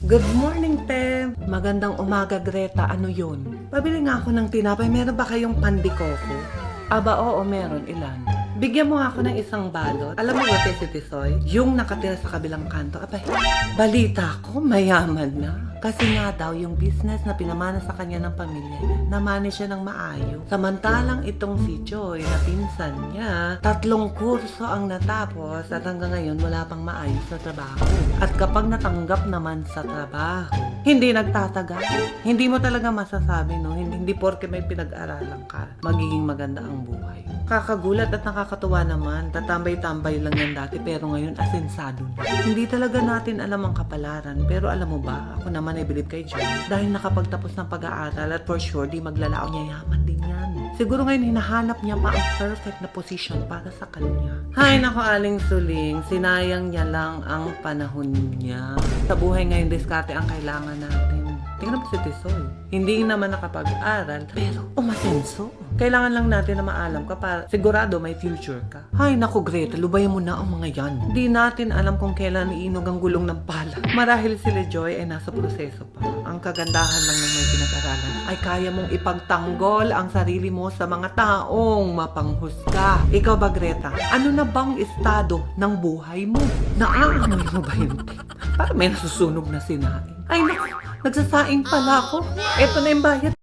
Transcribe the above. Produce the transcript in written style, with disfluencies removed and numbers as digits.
Good morning, Te! Magandang umaga, Greta. Ano yun? Pabili nga ako ng tinapay. Meron ba kayong pandikoko? Aba, oo, meron. Ilan? Bigyan mo ako ng isang balot. Alam mo ba, Te, si Tisoy? Yung nakatira sa kabilang kanto. Abay, balita ko, mayaman na. Kasi nga daw, yung business na pinamana sa kanya ng pamilya niya, na-manage siya ng maayos. Samantalang itong si Joy, na pinsan niya, 3 kurso ang natapos at hanggang ngayon wala pang maayos na trabaho. At kapag natanggap naman sa trabaho, hindi nagtatagal. Hindi mo talaga masasabi, no? Hindi porke may pinag-aralan ka, magiging maganda ang buhay. Kakagulat at nakakatuwa naman. Tatambay-tambay lang yan dati pero ngayon asensado na. Hindi talaga natin alam ang kapalaran. Pero alam mo ba, ako naman ay bilib kay John. Dahil nakapagtapos ng pag-aaral at for sure di maglalao niya, yaman din yan. Siguro ngayon hinahanap niya pa ang perfect na position para sa kanya. Hay nako, Aling Suling, sinayang niya lang ang panahon niya. Sa buhay ngayon, diskarte ang kailangan natin. Tingnan mo si Tisoy. Hindi naman nakapag-aral, pero umasenso. Kailangan lang natin na maalam ka para sigurado may future ka. Hay naku, Greta, lubayan mo na ang mga yan. Hindi natin alam kung kailan iinog ang gulong ng pala. Marahil sila Joy ay nasa proseso pa. Ang kagandahan lang ng may pinag-aralan ay kaya mong ipagtanggol ang sarili mo sa mga taong mapanghusga. Ikaw ba, Greta? Ano na bang estado ng buhay mo? Naaamoy mo ba yun? Parang may nasusunog na sinain. Ay naku, nagsasaing pala ako. Eto na yung bayad.